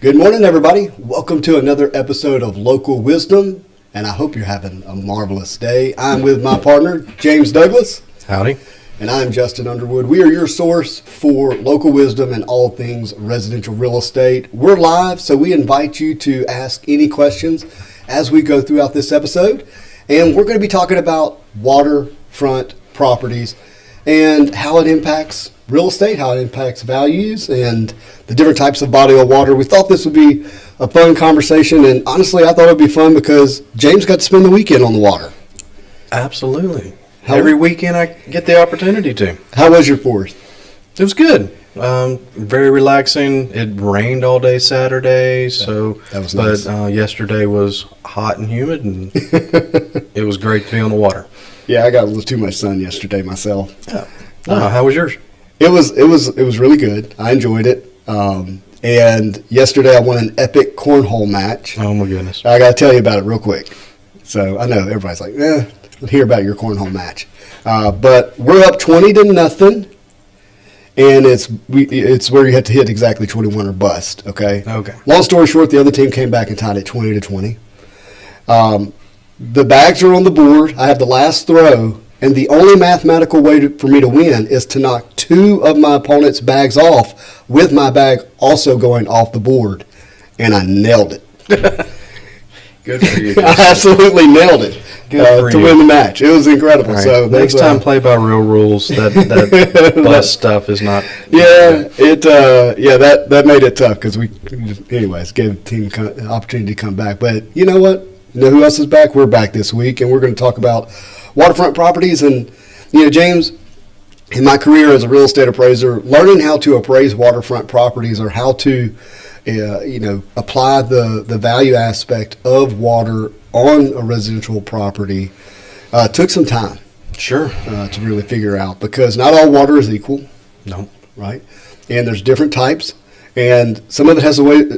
Good morning, everybody. Welcome to another episode of Local Wisdom, and I hope you're having a marvelous day. I'm with my partner, James Douglas. Howdy. And I'm Justin Underwood. We are your source for local wisdom and all things residential real estate. We're live, so we invite you to ask any questions as we go throughout this episode. And we're going to be talking about waterfront properties and how it impacts real estate, how it impacts values, and the different types of body of water. We thought this would be a fun conversation, and honestly, I thought it would be fun because James got to spend the weekend on the water. Absolutely. Every weekend I get the opportunity to. How was your fourth? It was good. Very relaxing. It rained all day Saturday, so that was nice. But yesterday was hot and humid, and it was great to be on the water. Yeah, I got a little too much sun yesterday myself. How was yours? It was really good. I enjoyed it. And yesterday I won an epic cornhole match. Oh my goodness! I got to tell you about it real quick. So I know everybody's like, let's hear about your cornhole match. But we're up 20-0, and it's where you have to hit exactly 21 or bust. Okay. Okay. Long story short, the other team came back and tied it 20-20. The bags are on the board. I have the last throw, and the only mathematical way for me to win is to knock two of my opponent's bags off with my bag also going off the board, and I nailed it. Good for you. I absolutely nailed it to win the match. It was incredible. Right. So next time, play by real rules. That bus stuff is not. Yeah, that made it tough because we, anyways, gave the team an opportunity to come back. But you know what? You know who else is back? We're back this week, and we're going to talk about waterfront properties. And James, in my career as a real estate appraiser, learning how to appraise waterfront properties or how to apply the value aspect of water on a residential property took some time. Sure. To really figure out, because not all water is equal. No. Right? And there's different types, and some of it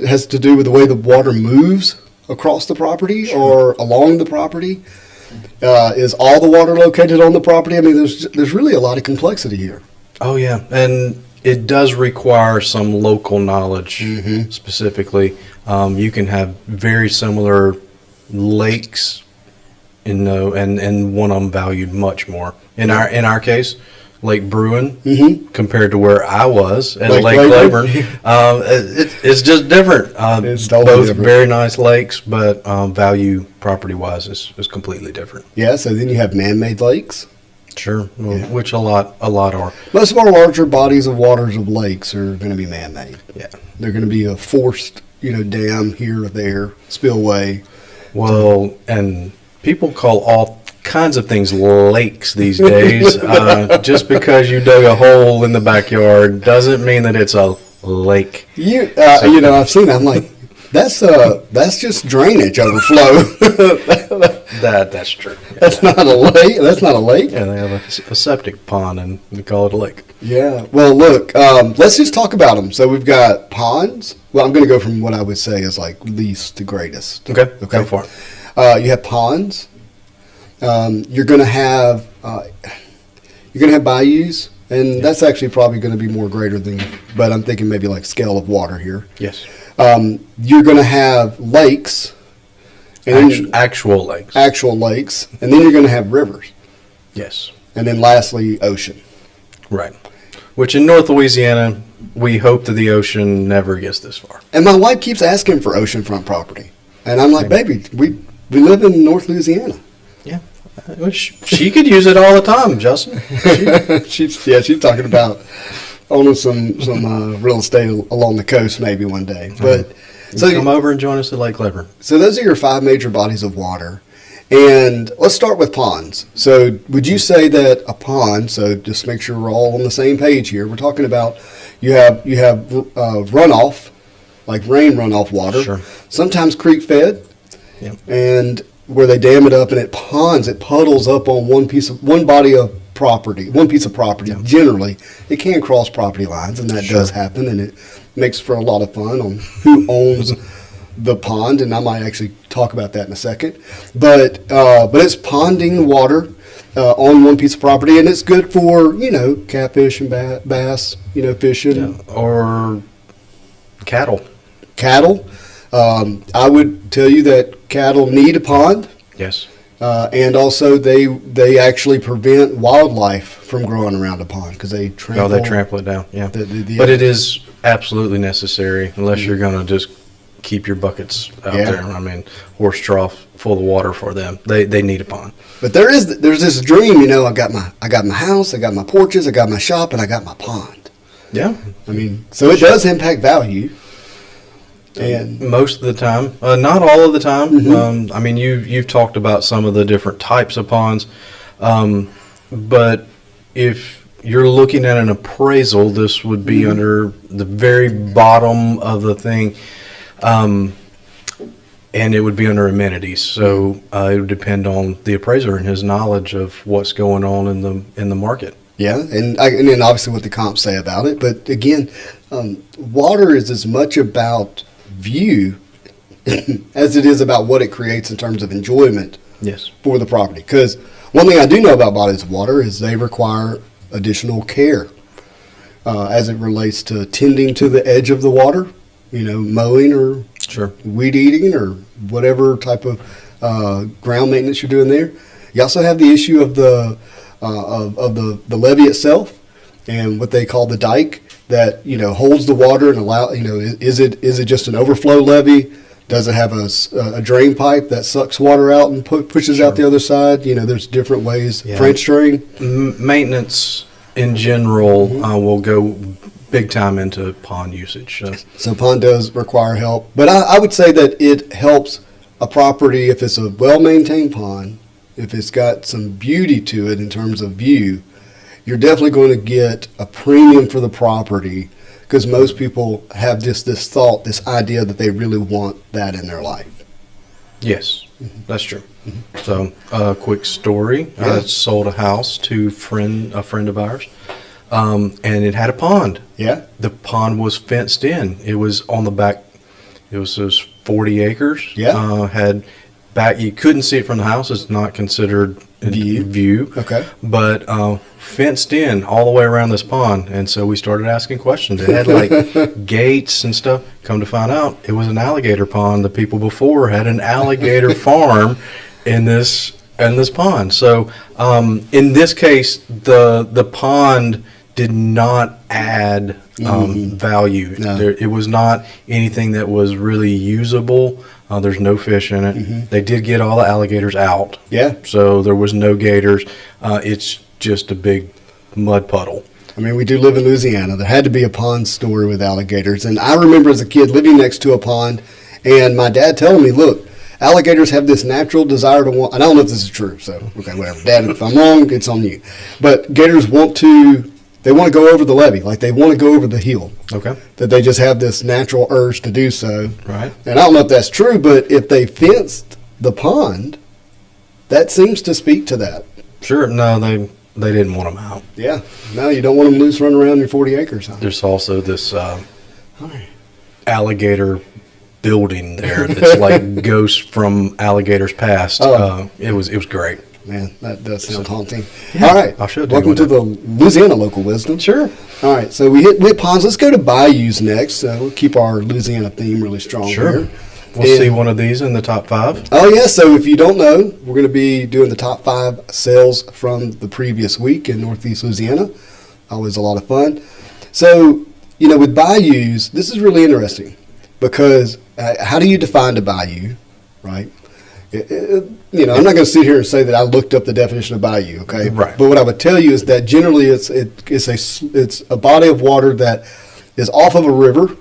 has to do with the way the water moves across the property. Sure. Or along the property. Is all the water located on the property? I mean, there's really a lot of complexity here. Oh yeah, and it does require some local knowledge. Mm-hmm. Specifically. You can have very similar lakes, and one of them valued much more. In our case, Lake Bruin, mm-hmm. compared to where I was at Lake Leyburn, it's just different. It's totally both different. Very nice lakes, but value property-wise is completely different. Yeah, so then you have man-made lakes. Sure, which a lot are. Most of our larger bodies of waters of lakes are going to be man-made. Yeah, they're going to be a forced, dam here or there, spillway. Well, and people call all kinds of things lakes these days. Just because you dug a hole in the backyard doesn't mean that it's a lake. I've seen that. I'm like, that's just drainage overflow. That's true. Yeah. That's not a lake. That's not a lake. Yeah, they have a septic pond and they call it a lake. Yeah. Well, look, let's just talk about them. So we've got ponds. Well, I'm going to go from what I would say is like least to greatest. Okay. Go for it. You have ponds. You're going to have bayous, and that's actually probably going to be more greater than. But I'm thinking maybe like scale of water here. Yes. You're going to have lakes. And actual lakes. Actual lakes, and then you're going to have rivers. Yes. And then lastly, ocean. Right. Which in North Louisiana, we hope that the ocean never gets this far. And my wife keeps asking for oceanfront property, and I'm like, baby, we live in North Louisiana. Yeah. She could use it all the time, Justin. She's talking about owning some real estate along the coast maybe one day. But so come over and join us at Lake Leyburn. So those are your 5 major bodies of water. And let's start with ponds. So would you say that a pond, so just make sure we're all on the same page here, we're talking about you have runoff, like rain runoff water, sure. Sometimes creek fed, yep. And where they dam it up and it puddles up on one piece of property. Yep. Generally, it can cross property lines, and that sure. does happen, and it makes for a lot of fun on who owns the pond, and I might actually talk about that in a second. But it's ponding water on one piece of property, and it's good for, catfish and bass, fishing. Yeah. Or cattle. cattle. I would tell you that cattle need a pond. Yes. And also they actually prevent wildlife from growing around a pond because they trample. Oh, they trample it down. Yeah. But it is absolutely necessary unless you're going to just keep your buckets out there. I mean, horse trough full of water for them. They need a pond. But there's this dream, I got my house, I got my porches, I got my shop, and I got my pond. Yeah. I mean, so it does impact value. And most of the time, not all of the time. I mean, you've talked about some of the different types of ponds, but if you're looking at an appraisal, this would be under the very bottom of the thing, and it would be under amenities. So it would depend on the appraiser and his knowledge of what's going on in the market. Yeah, and then obviously what the comps say about it. But again, water is as much about view as it is about what it creates in terms of enjoyment for the property. Because one thing I do know about bodies of water is they require additional care as it relates to tending to the edge of the water, mowing or weed eating or whatever type of ground maintenance you're doing there. You also have the issue of the levee itself and what they call the dike that holds the water and is it just an overflow levee? Does it have a drain pipe that sucks water out and pushes out the other side? There's different ways. French drain maintenance in general will go big time into pond usage. So pond does require help, but I would say that it helps a property if it's a well-maintained pond, if it's got some beauty to it in terms of view. You're definitely going to get a premium for the property because most people have just this thought, this idea that they really want that in their life. Yes, that's true. So, a quick story. I sold a house to a friend of ours, and it had a pond. Yeah. The pond was fenced in. It was on the back. It was those 40 acres. Yeah. Had back. You couldn't see it from the house. It's not considered view. Okay. But fenced in all the way around this pond, and so we started asking questions. It had like gates and stuff. Come to find out, it was an alligator pond. The people before had an alligator farm in this pond. So in this case, the pond did not add value. No. It was not anything that was really usable. There's no fish in it. They did get all the alligators out. Yeah. So there was no gators. It's just a big mud puddle. I mean, we do live in Louisiana. There had to be a pond story with alligators. And I remember as a kid living next to a pond and my dad telling me, look, alligators have this natural desire to want, and I don't know if this is true, so, okay, whatever. Dad, if I'm wrong, it's on you. But gators want to go over the levee, like they want to go over the hill. Okay. That they just have this natural urge to do so. Right. And I don't know if that's true, but if they fenced the pond, that seems to speak to that. Sure. No, they didn't want them out. Yeah. No, you don't want them loose running around your 40 acres. Huh? There's also this alligator building there that's like ghosts from alligators past. It was great. Man, that does sound haunting. Yeah, all right. I'll show it. Welcome to the Louisiana Local Wisdom. Sure. All right. So we hit ponds. Let's go to bayous next. We'll keep our Louisiana theme really strong here. We'll see one of these in the top 5. Oh, yeah. So if you don't know, we're going to be doing the top 5 sales from the previous week in Northeast Louisiana. Always a lot of fun. So, with bayous, this is really interesting because how do you define a bayou, right? I'm not going to sit here and say that I looked up the definition of bayou, okay? Right. But what I would tell you is that generally it's a body of water that is off of a river,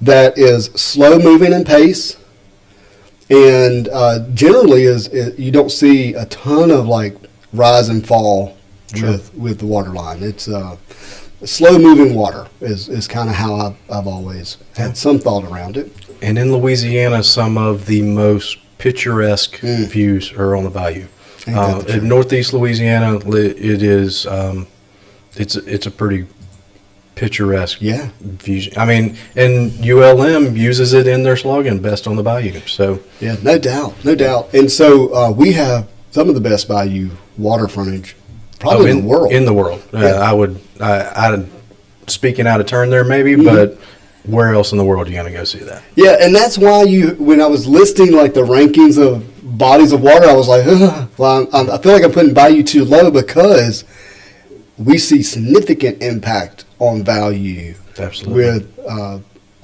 that is slow moving in pace, and generally you don't see a ton of like rise and fall with the water line. It's slow moving water is kind of how I've always had some thought around it. And in Louisiana, some of the most picturesque views are on the bayou. In Northeast Louisiana, it is it's a pretty picturesque view. I mean, and ULM uses it in their slogan, "Best on the Bayou." So yeah, no doubt. And so we have some of the best bayou water frontage, probably in the world. In the world, I speaking out of turn there maybe, but where else in the world are you going to go see that? Yeah, and that's why when I was listing like the rankings of bodies of water, I was like, well, I feel like I'm putting Bayou too low because we see significant impact on value. Absolutely. With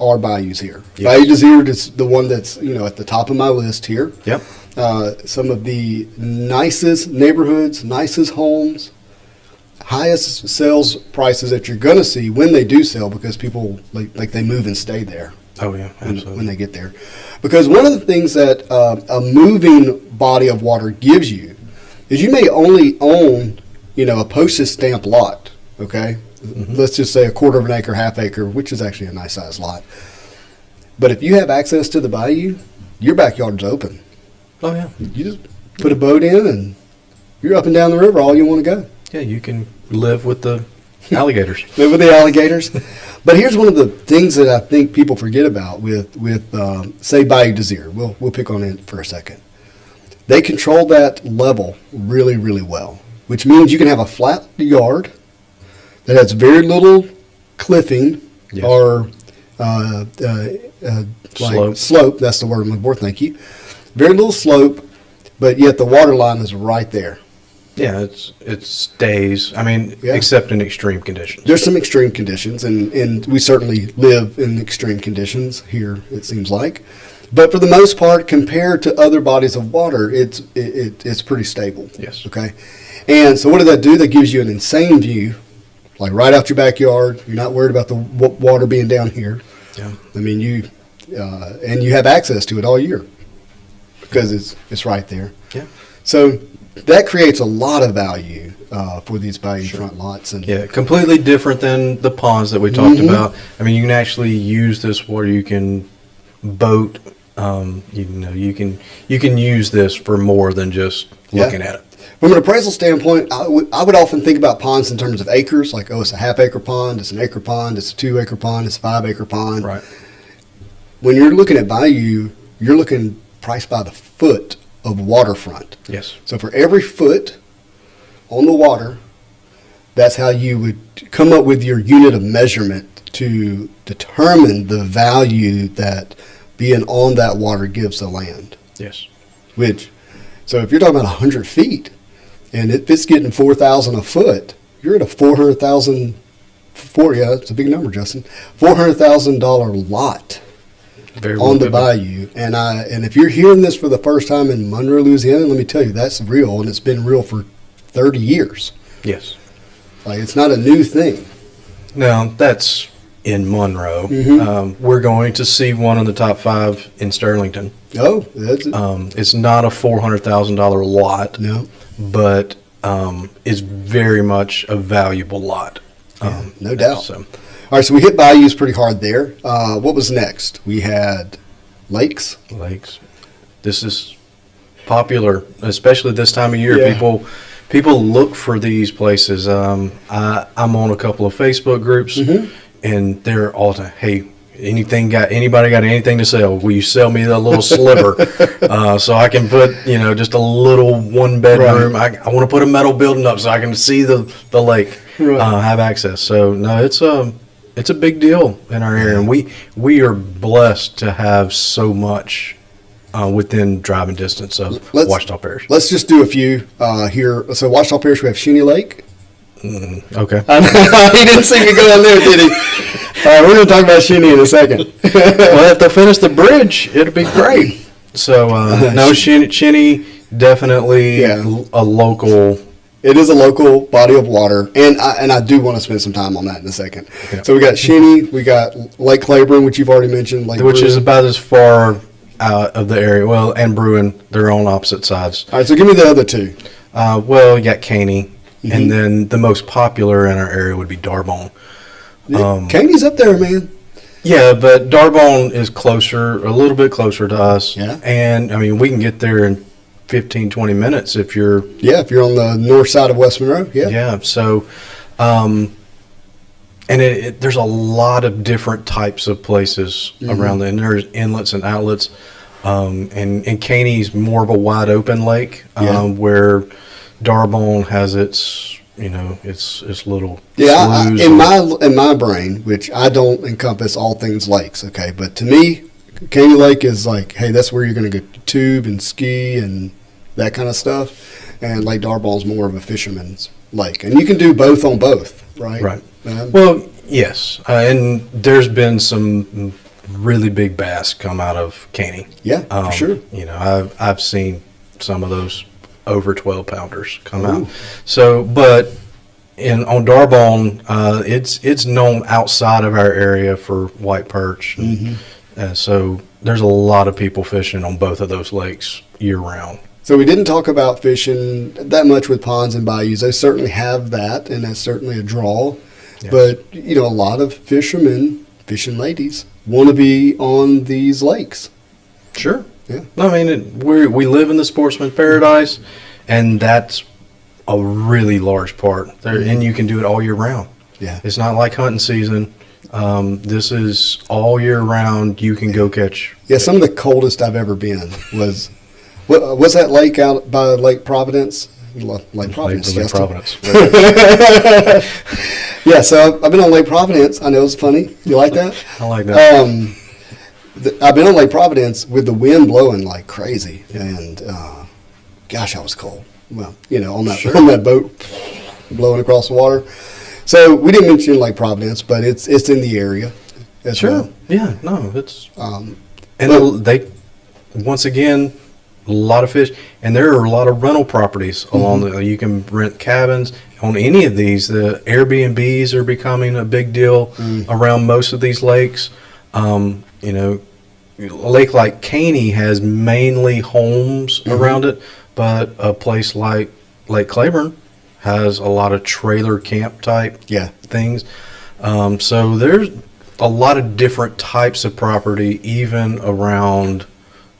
our bayous here. Yes. Bayou Desert is the one that's at the top of my list here. Yep. Some of the nicest neighborhoods, nicest homes, highest sales prices that you're going to see when they do sell, because people like they move and stay there. Oh yeah, absolutely. When they get there, because one of the things that a moving body of water gives you is you may only own a postage stamp lot. Okay, let's just say a quarter of an acre, half acre, which is actually a nice sized lot. But if you have access to the bayou, your backyard's open. Oh yeah. You just put a boat in and you're up and down the river all you want to go. Yeah, you can live with the alligators. Live with the alligators. But here's one of the things that I think people forget about with say Bayou Desert. We'll pick on it for a second. They control that level really, really well, which means you can have a flat yard that has very little cliffing. Yes. Or Slope. That's the word I'm looking for. Thank you. Very little slope, but yet the water line is right there. Yeah, it stays. I mean, Yeah. except in extreme conditions. There's some extreme conditions, and we certainly live in extreme conditions here, it seems like. But for the most part, compared to other bodies of water, it's pretty stable. Yes. Okay. And so what does that do? That gives you an insane view, like right out your backyard. You're not worried about the water being down here. Yeah. I mean, and you have access to it all year because it's right there. Yeah. So that creates a lot of value for these bayou front lots. And Yeah, completely different than the ponds that we talked about. I mean, you can actually use this water. You can boat. You can use this for more than just looking at it. From an appraisal standpoint, I would often think about ponds in terms of acres, like, it's a half-acre pond, it's an acre pond, it's a 2-acre pond, it's a 5-acre pond. Right. When you're looking at bayou, you're looking priced by the foot of waterfront. Yes. So for every foot on the water, that's how you would come up with your unit of measurement to determine the value that being on that water gives the land. Yes. So if you're talking about 100 feet, and if it's getting $4,000 a foot, you're at a $400,000. Yeah, it's a big number, Justin. $400,000 lot Very on the vivid. bayou, and if you're hearing this for the first time in Monroe, Louisiana, let me tell you, that's real, and it's been real for 30 years. Yes. Like, it's not a new thing. Now that's in Monroe. We're going to see one in the top 5 in Sterlington. Oh, that's It's not a $400,000 lot. no. But it's very much a valuable lot. No doubt. So, All right, so we hit bayous pretty hard there. What was next? We had lakes. lakes. This is popular, especially this time of year. Yeah. People look for these places. I'm on a couple of Facebook groups, and they're all time, hey, anybody got anything to sell? Will you sell me a little sliver so I can put just a little 1-bedroom? Right. I want to put a metal building up so I can see the lake, Right. have access. So no, it's a big deal in our area, and we are blessed to have so much within driving distance of Ouachita Parish. Let's just do a few here. So Ouachita Parish, we have Shinny Lake. Okay. He didn't see me go in there, did he? All right, we're going to talk about Shinny in a second. Well, if they finish the bridge, it'll be great. So, no, Shinny definitely a local. It is a local body of water, and I do want to spend some time on that in a second. Yeah. So we got Shinny, we got Lake Claiborne, which you've already mentioned, Which is about as far out of the area. Well, and Bruin, they're on opposite sides. All right, so give me the other two. Well, you got Caney, and then the most popular in our area would be Darbone. Caney's up there, man. Yeah, but Darbone is a little bit closer to us. Yeah. And, I mean, we can get there in 15, 20 minutes if you're... Yeah, if you're on the north side of West Monroe, yeah. Yeah, so... and there's a lot of different types of places around there. And there's inlets and outlets. And Caney's more of a wide open lake, where Darbone has its it's little Yeah, sloughs. in my brain, which I don't encompass all things lakes, okay, but to me, Caney Lake is like, hey, that's where you're going to go tube and ski and that kind of stuff, and Lake D'Arbonne is more of a fisherman's lake, and you can do both on both, right? Right. Well, yes, and there's been some really big bass come out of Caney. Yeah, for sure. I've seen some of those over 12-pounders come out. So, but on D'Arbonne, it's known outside of our area for white perch. And, so there's a lot of people fishing on both of those lakes year round. So we didn't talk about fishing that much with ponds and bayous. They certainly have that, and that's certainly a draw. Yes. But, a lot of fishermen, fishing ladies, want to be on these lakes. Sure. Yeah. I mean, we live in the sportsman paradise, and that's a really large part. And you can do it all year round. Yeah. It's not like hunting season. This is all year round. You can go catch. Yeah, some of the coldest I've ever been was that lake out by Lake Providence? Lake Providence. Lake Providence. Yeah, so I've been on Lake Providence. I know it's funny. You like that? I like that. I've been on Lake Providence with the wind blowing like crazy, and gosh, I was cold. Well, on that boat blowing across the water. So we didn't mention Lake Providence, but it's in the area as well. Yeah, no, it's and they once again a lot of fish, and there are a lot of rental properties along the. You can rent cabins on any of these. The Airbnbs are becoming a big deal around most of these lakes. A lake like Caney has mainly homes around it, but a place like Lake Claiborne has a lot of trailer camp type things. So there's a lot of different types of property even around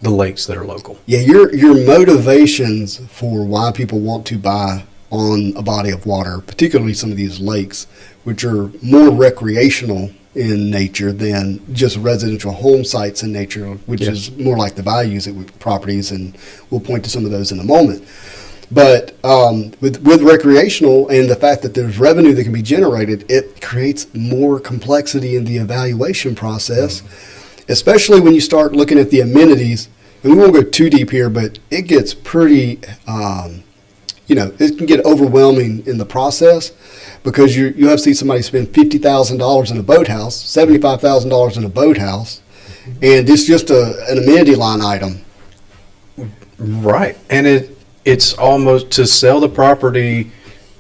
the lakes that are local. Yeah, your motivations for why people want to buy on a body of water, particularly some of these lakes, which are more recreational in nature than just residential home sites in nature, which is more like the values that properties, and we'll point to some of those in a moment. But with recreational and the fact that there's revenue that can be generated, it creates more complexity in the evaluation process, especially when you start looking at the amenities. And we won't go too deep here, but it gets pretty, it can get overwhelming in the process, because you have to see somebody spend $50,000 in a boathouse, $75,000 in a boathouse, and it's just an amenity line item. Right. And it's almost to sell the property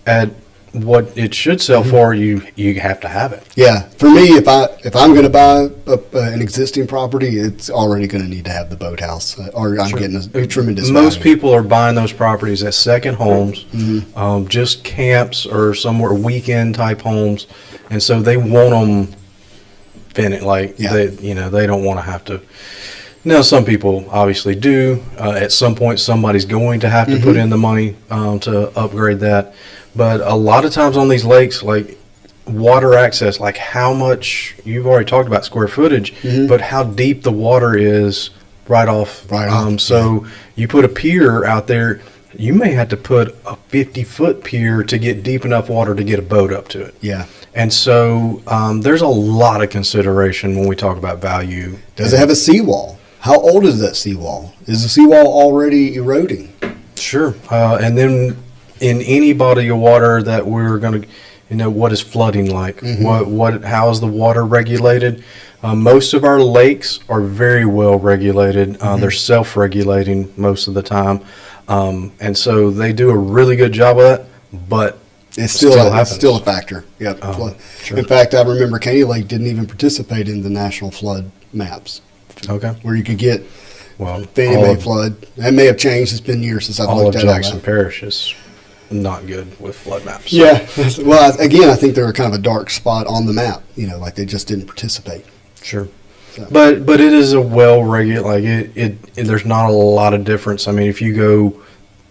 at what it should sell for. You have to have it. Yeah, for me, if I'm going to buy an existing property, it's already going to need to have the boathouse, or I'm getting a tremendous Most value. people are buying those properties as second homes, just camps or somewhere weekend type homes, and so they want them finished. They don't want to have to. Now, some people obviously do. At some point, somebody's going to have to put in the money to upgrade that. But a lot of times on these lakes, like water access, like how much, you've already talked about square footage, but how deep the water is right off. So you put a pier out there, you may have to put a 50-foot pier to get deep enough water to get a boat up to it. Yeah. And so there's a lot of consideration when we talk about value. Does it have a seawall? How old is that seawall? Is the seawall already eroding? Sure. And then in any body of water that we're going to, what is flooding like? How is the water regulated? Most of our lakes are very well regulated. They're self-regulating most of the time. And so they do a really good job of that, but it's still a factor. Yep. Sure. In fact, I remember Caney Lake didn't even participate in the national flood maps. Okay. Where you could get Fannie Mae flood. That may have changed. It's been years since I've looked at it. All of Jackson Parish is not good with flood maps. Yeah. Well, again, I think they're kind of a dark spot on the map. Like they just didn't participate. Sure. So. But it is a well-regulated, there's not a lot of difference. I mean, if you go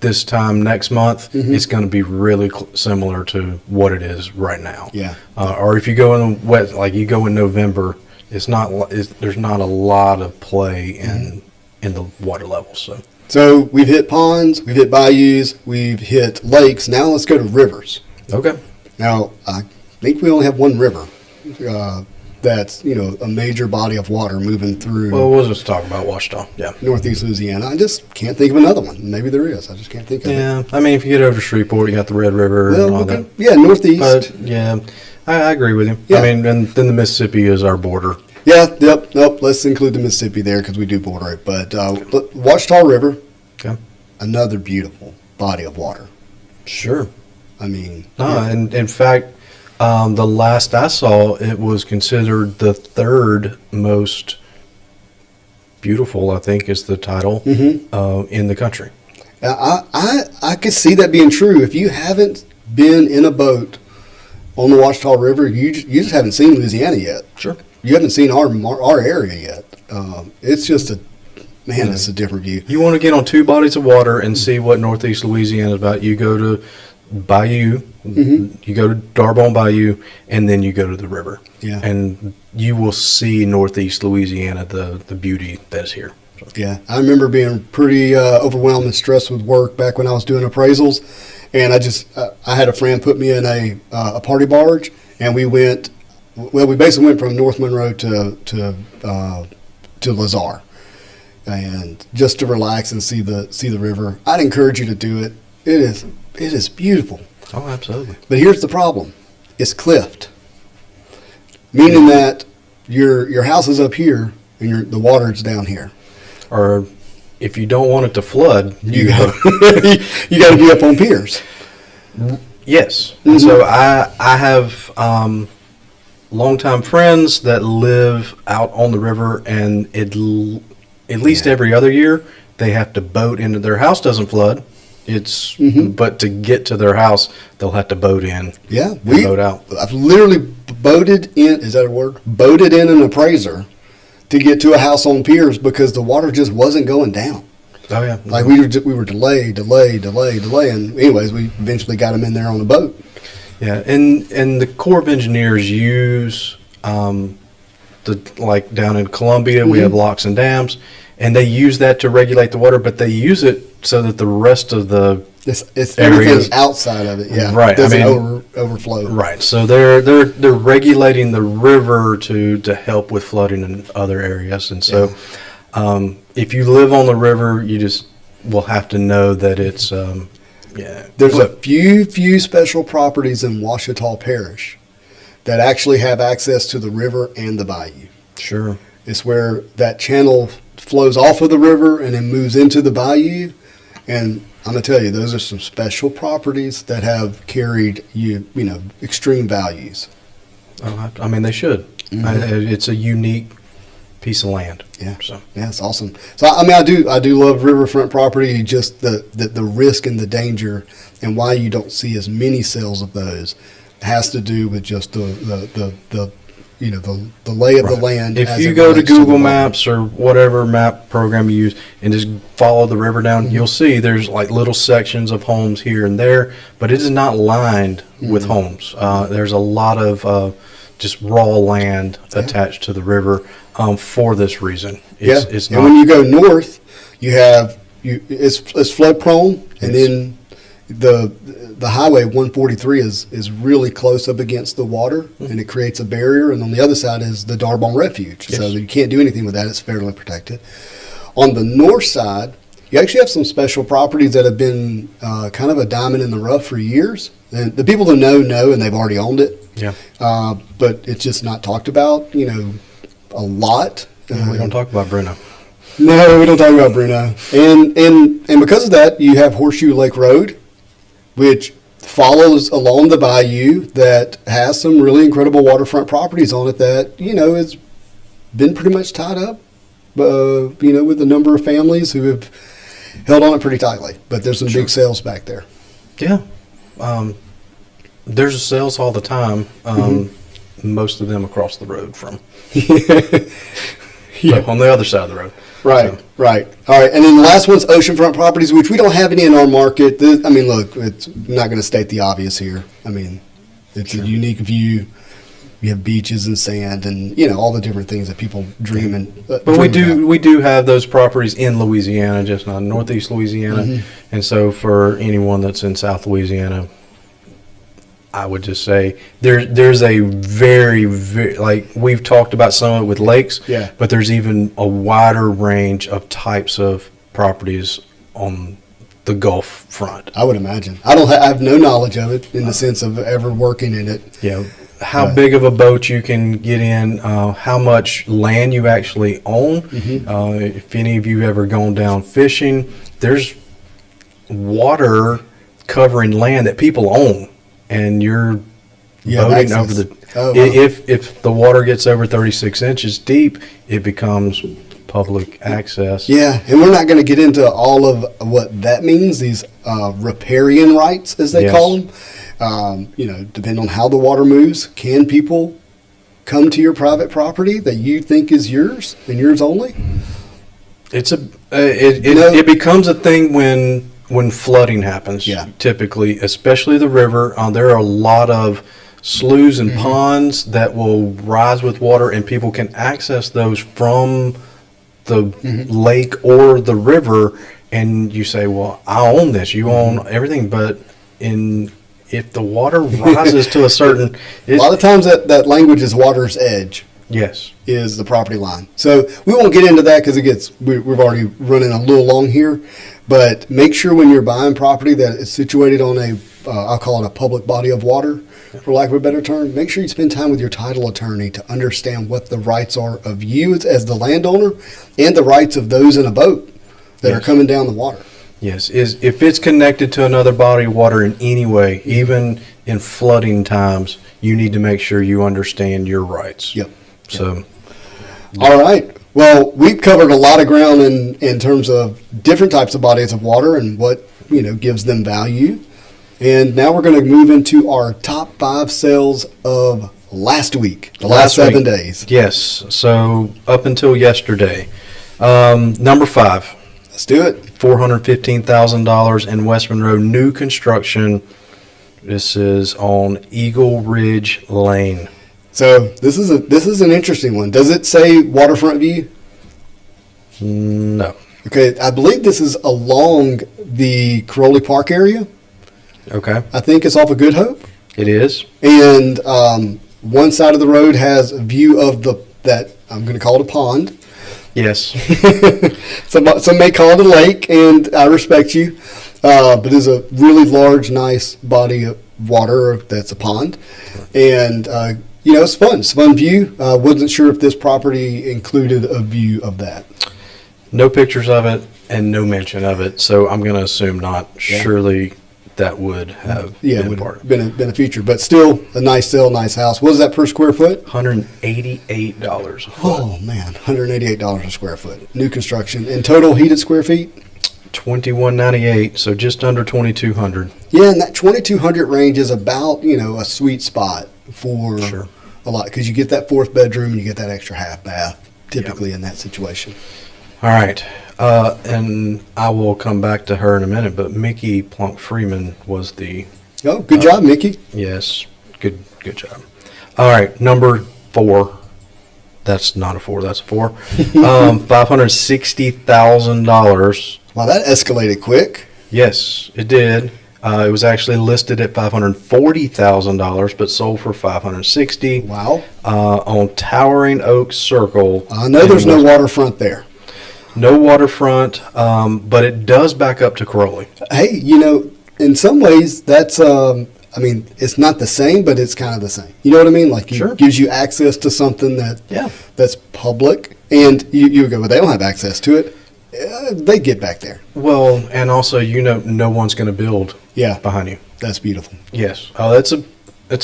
this time next month, it's going to be really similar to what it is right now. Yeah. Or if you go in you go in November, there's not a lot of play in the water levels. So we've hit ponds, we've hit bayous, we've hit lakes. Now let's go to rivers. Okay. Now, I think we only have one river that's, a major body of water moving through Well, we'll just talk about Ouachita. Yeah. northeast Louisiana. I just can't think of another one. Maybe there is. I just can't think of it. Yeah. I mean, if you get over to Shreveport, you got the Red River and all that. Yeah, northeast. But, yeah, I agree with you. Yeah. I mean, and then the Mississippi is our border. Yeah, yep, nope. Let's include the Mississippi there because we do border it. But Ouachita River, Okay. another beautiful body of water. Sure. I mean, And in fact, the last I saw, it was considered the third most beautiful, I think is the title, in the country. I could see that being true. If you haven't been in a boat on the Ouachita River, you just haven't seen Louisiana yet. Sure. You haven't seen our area yet. It's just it's a different view. You want to get on two bodies of water and see what Northeast Louisiana is about, you go to Bayou, you go to Darbon Bayou, and then you go to the river. Yeah. And you will see Northeast Louisiana, the beauty that is here. So. Yeah, I remember being pretty overwhelmed and stressed with work back when I was doing appraisals, and I had a friend put me in a party barge, and we went. Well, we basically went from North Monroe to Lazar, and just to relax and see the river. I'd encourage you to do it. It is beautiful. Oh, absolutely. But here's the problem: it's cliffed, meaning that your house is up here and the water's down here. Or if you don't want it to flood, You got to be up on piers. Yes. And so I have longtime friends that live out on the river, and at least every other year they have to boat into their house. Doesn't flood. It's but to get to their house, they'll have to boat in. Yeah, boat out. I've literally boated in. Is that a word? Boated in an appraiser to get to a house on piers because the water just wasn't going down. Oh yeah. Like we were delayed, and anyways, we eventually got them in there on a boat. Yeah, and the Corps of Engineers use like down in Columbia, we have locks and dams, and they use that to regulate the water, but they use it so that the rest of the It's areas everything outside of it, yeah. Right, Doesn't overflow. Right, so they're regulating the river to help with flooding in other areas, and so if you live on the river, you just will have to know that it's There's a few special properties in Ouachita Parish that actually have access to the river and the bayou. Sure. It's where that channel flows off of the river and then moves into the bayou. And I'm going to tell you, those are some special properties that have carried extreme values. Oh, I mean, they should. It's a unique piece of land. Yeah. So. Yeah, it's awesome. So I mean, I do love riverfront property. Just the risk and the danger, and why you don't see as many sales of those, has to do with just the lay of the land. If you go to Google Maps or whatever map program you use and just follow the river down, you'll see there's like little sections of homes here and there, but it is not lined with homes. There's a lot of just raw land attached to the river for this reason. It's not. And when you go north, it's flood prone, and then the highway 143 is really close up against the water, and it creates a barrier. And on the other side is the Darbon Refuge, so you can't do anything with that. It's federally protected. On the north side, you actually have some special properties that have been kind of a diamond in the rough for years. And the people that know, and they've already owned it. Yeah. But it's just not talked about, a lot. We don't talk about Bruno. No, we don't talk about Bruno. And because of that, you have Horseshoe Lake Road, which follows along the bayou that has some really incredible waterfront properties on it that, has been pretty much tied up, with a number of families who have held on it pretty tightly. But there's some big sales back there. Yeah. There's sales all the time. Most of them across the road from. On the other side of the road. Right, so. Right. All right, and then the last one's oceanfront properties, which we don't have any in our market. Look, it's not going to state the obvious here. It's a unique view. You have beaches and sand and, all the different things that people dream and But we do have those properties in Louisiana, just not northeast Louisiana. And so for anyone that's in South Louisiana, I would just say there's a very, very, like we've talked about some of it with lakes, Yeah. but there's even a wider range of types of properties on the Gulf front. I would imagine. I have no knowledge of it in the sense of ever working in it. Yeah, how big of a boat you can get in, how much land you actually own. If any of you ever gone down fishing, there's water covering land that people own, and you're boating over the. Oh, wow. If the water gets over 36 inches deep, it becomes public access. Yeah, and we're not going to get into all of what that means, these riparian rights, as they Yes. call them. Depending on how the water moves, can people come to your private property that you think is yours and yours only? It's it becomes a thing when flooding happens. Yeah. Typically, especially the river, there are a lot of sloughs and ponds that will rise with water, and people can access those from the lake or the river. And you say, "Well, I own this. You own everything," but if the water rises to a certain, A lot of times that language is water's edge. Yes. Is the property line. So we won't get into that because we've already running a little long here. But make sure when you're buying property that is situated on I'll call it a public body of water, for lack of a better term. Make sure you spend time with your title attorney to understand what the rights are of you as the landowner and the rights of those in a boat that are coming down the water. Yes, if it's connected to another body of water in any way, even in flooding times, you need to make sure you understand your rights. Yep. So, All right. Well, we've covered a lot of ground in terms of different types of bodies of water and what gives them value. And now we're going to move into our top 5 sales of last week, the last 7 days. Yes. So up until yesterday, number 5. Let's do it. $415,000 in West Monroe, new construction. This is on Eagle Ridge Lane. So this is an interesting one. Does it say waterfront view? No. Okay, I believe this is along the Crowley Park area. Okay. I think it's off of Good Hope. It is. And one side of the road has a view of that I'm going to call it a pond. Yes. Some may call it a lake, and I respect you. But it's a really large, nice body of water that's a pond. And, it's fun. It's a fun view. Wasn't sure if this property included a view of that. No pictures of it and no mention of it, so I'm going to assume not. Yeah. Surely that would have been would part have of it. been a feature. But still, a nice sale, nice house. What is that per square foot? $188 a foot. Oh, man, $188 a square foot. New construction. In total heated square feet? $2,198, so just under $2,200. Yeah, and that 2,200 range is about, a sweet spot for Sure. a lot. Because you get that 4th bedroom and you get that extra half bath, typically in that situation. All right, and I will come back to her in a minute, but Mickey Plunk Freeman was the... Oh, good job, Mickey. Yes, good job. All right, number 4. That's not a 4, that's a 4. $560,000. Wow, that escalated quick. Yes, it did. It was actually listed at $540,000, but sold for $560,000. Wow. On Towering Oak Circle. I know there's no waterfront there. No waterfront, but it does back up to Crowley. Hey, in some ways, that's, it's not the same, but it's kind of the same. You know what I mean? Like, Sure. it gives you access to something that's public, and you go, well, they don't have access to it. They get back there. Well, and also, no one's going to build behind you. That's beautiful. Yes. Oh, that's a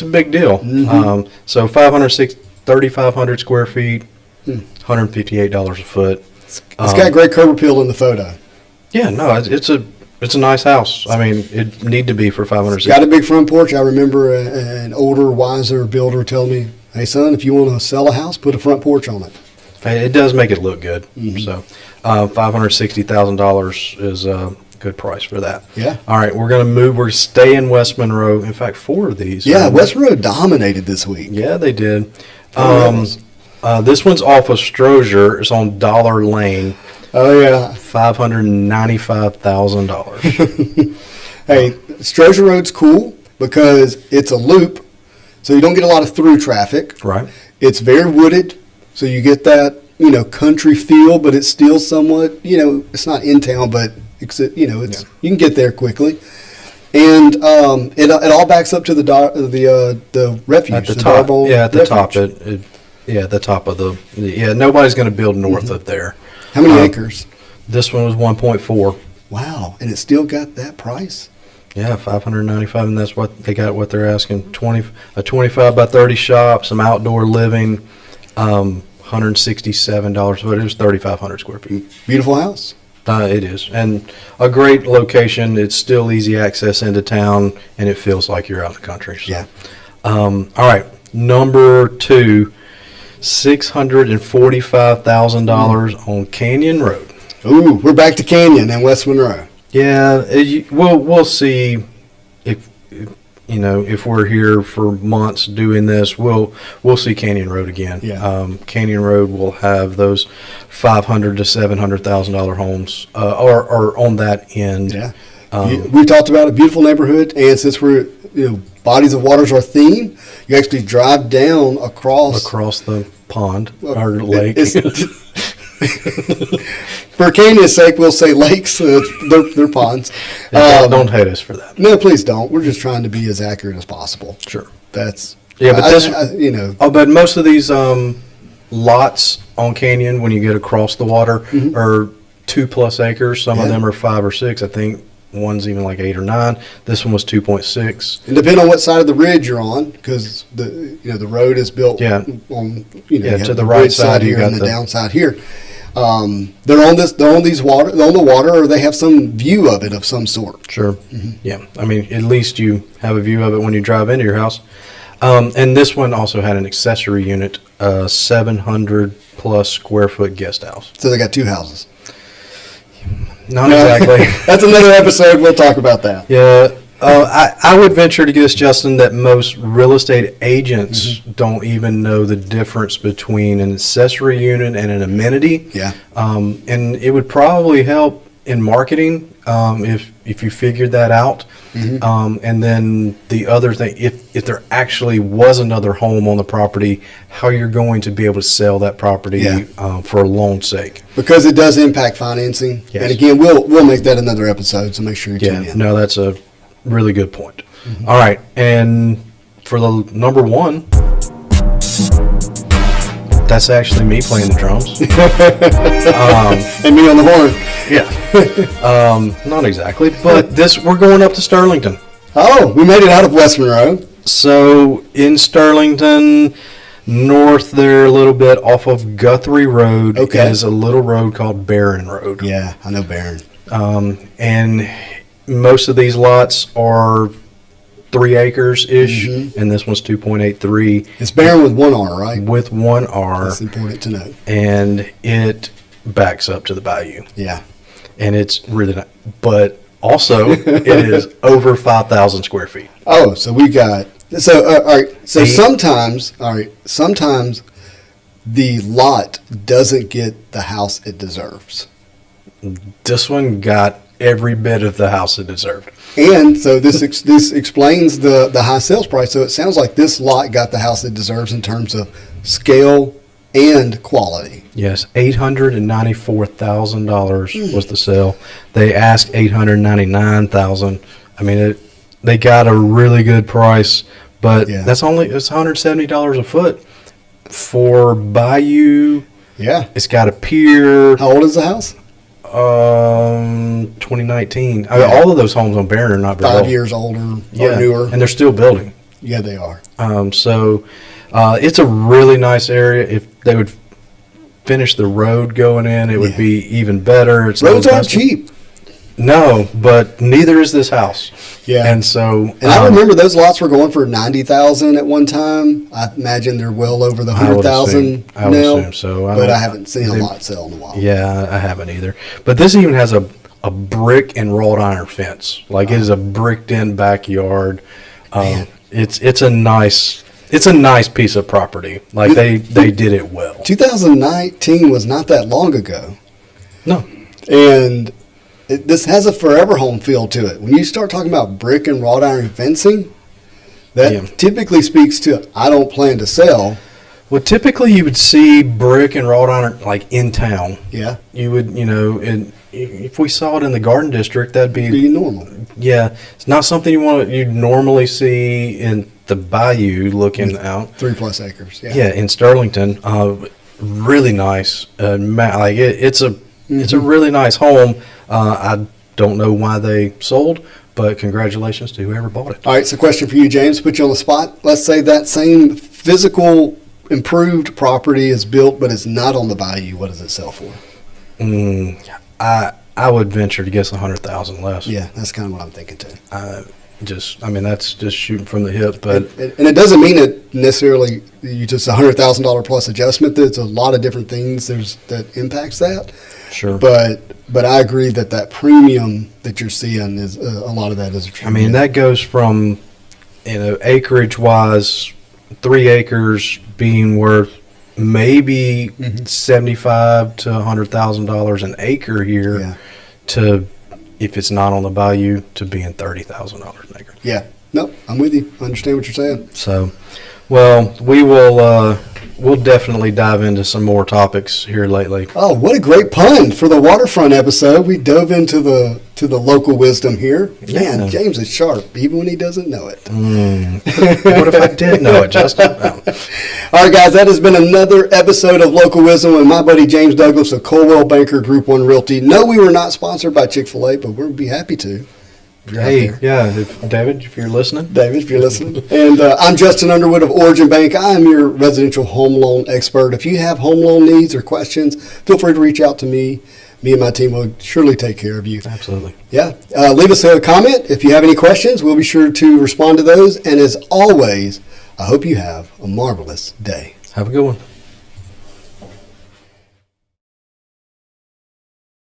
big deal. Mm-hmm. So 3,500 square feet, $158 a foot. It's got great curb appeal in the photo. Yeah, no, it's a nice house. I mean, it need to be for 560. Got a big front porch. I remember an older, wiser builder telling me, "Hey, son, if you want to sell a house, put a front porch on it." It does make it look good. Mm-hmm. So, $560,000 is a good price for that. Yeah. All right, we're going to move. We're stay in West Monroe. In fact, 4 of these. Yeah, West Monroe dominated this week. Yeah, they did. Rebels. This one's off of Strozier. It's on Dollar Lane. Oh yeah. $595,000. Hey, Strozier Road's cool. because it's a loop, so you don't get a lot of through traffic. Right. It's very wooded, so you get that, country feel, but it's still somewhat, it's not in town, but it's, you can get there quickly. And it all backs up to the refuge. At the top. At the refuge. top. The top of the. Nobody's going to build north of there. How many acres? This one was 1.4. Wow, and it still got that price? Yeah, $595, and that's what they got. What they're asking: a 25 by 30 shop, some outdoor living, $167. But it was 3,500 square feet. Beautiful house. It is, and a great location. It's still easy access into town, and it feels like you're out in the country. So. Yeah. All right, number 2, $645,000 on Canyon Road. Ooh, we're back to Canyon and West Monroe. Yeah, we'll see if we're here for months doing this, we'll see Canyon Road again. Yeah. Canyon Road will have those $500,000 to $700,000 homes, or on that end. Yeah. We talked about a beautiful neighborhood, and since we're bodies of water is our theme, you actually drive down across the pond or lake. For Canyon's sake, we'll say lakes. They're ponds. Don't hate us for that. No, please don't. We're just trying to be as accurate as possible. Sure. That's but but most of these lots on Canyon, when you get across the water, are 2+ acres. Some of them are 5 or 6. I think one's even like 8 or 9. This one was 2.6. And depending on what side of the ridge you're on, because the road is built on to the right side here and the downside here. They're on the water, or they have some view of it of some sort. Sure. Mm-hmm. Yeah. I mean, at least you have a view of it when you drive into your house. And this one also had an accessory unit, 700+ square foot guest house. So they got 2 houses. Not exactly. That's another episode. We'll talk about that. Yeah. I would venture to guess, Justin, that most real estate agents don't even know the difference between an accessory unit and an amenity. Yeah. And it would probably help in marketing if you figured that out. And then the other thing, if there actually was another home on the property, how you're going to be able to sell that property for a loan's sake. Because it does impact financing. Yes. And again, we'll make that another episode, so make sure you tune in. No, that's a really good point. All right, and for the number 1, that's actually me playing the drums. And me on the horn. Yeah. Not exactly, but we're going up to Sterlington. Oh, we made it out of West Monroe. So in Sterlington, north there a little bit off of Guthrie Road is a little road called Barron Road. Yeah, I know Barron. And most of these lots are 3 acres-ish, and this one's 2.83. It's Barron with 1 R, right? With 1 R. That's important to know. And it backs up to the bayou. Yeah. And it's really not, but also it is over 5,000 square feet. Oh, so we got, all right, so sometimes the lot doesn't get the house it deserves. This one got every bit of the house it deserved. And so this explains the high sales price. So it sounds like this lot got the house it deserves in terms of scale and quality. Yes, $894,000 was the sale. They asked $899,000. I mean, they got a really good price, but it's $170 a foot for bayou. Yeah, it's got a pier. How old is the house? 2019. I mean, all of those homes on Barron are not very 5 years older or newer, and they're still building. Yeah, they are. So it's a really nice area. If they would finish the road going in, it would be even better. Roads aren't cheap. No, but neither is this house. Yeah, and so I remember those lots were going for $90,000 at one time. I imagine they're well over the $100,000 now. I would assume so, but I haven't seen a lot sell in a while. Yeah, I haven't either. But this even has a brick and wrought iron fence. Like it is a bricked in backyard. It's a nice piece of property. Like they did it well. 2019 was not that long ago. No, and this has a forever home feel to it. When you start talking about brick and wrought iron fencing, That typically speaks to, I don't plan to sell. Well, typically you would see brick and wrought iron like in town. Yeah. You would, and if we saw it in the Garden District, that'd Be normal. Yeah, it's not something you'd normally see in the bayou looking out. 3+ acres. Yeah. Yeah, in Sterlington, really nice. It's a really nice home. I don't know why they sold, but congratulations to whoever bought it. All right, so question for you, James. Put you on the spot. Let's say that same physical improved property is built, but it's not on the bayou. What does it sell for? I would venture to guess 100,000 less. Yeah, that's kind of what I'm thinking too. That's just shooting from the hip, but and it doesn't mean it necessarily you just $100,000 plus adjustment. There's a lot of different things that impacts that. Sure. But I agree that premium that you're seeing is a lot of that is. I mean, that goes from acreage wise, 3 acres being worth maybe $75,000 to $100,000 an acre here, to, if it's not on the bayou, to being $30,000 an acre. Yeah, no, I'm with you. I understand what you're saying. So, well, we'll definitely dive into some more topics here lately. Oh, what a great pun for the waterfront episode. We dove into the local wisdom here. Man, Yeah. James is sharp, even when he doesn't know it. What if I did know it, Justin? No. All right, guys, that has been another episode of Local Wisdom with my buddy James Douglas of Coldwell Banker Group 1 Realty. No, we were not sponsored by Chick-fil-A, but we'll be happy to. Hey, David, if you're listening. David, if you're listening. And I'm Justin Underwood of Origin Bank. I am your residential home loan expert. If you have home loan needs or questions, feel free to reach out to me. Me and my team will surely take care of you. Absolutely. Yeah. Leave us a comment. If you have any questions, we'll be sure to respond to those. And as always, I hope you have a marvelous day. Have a good one.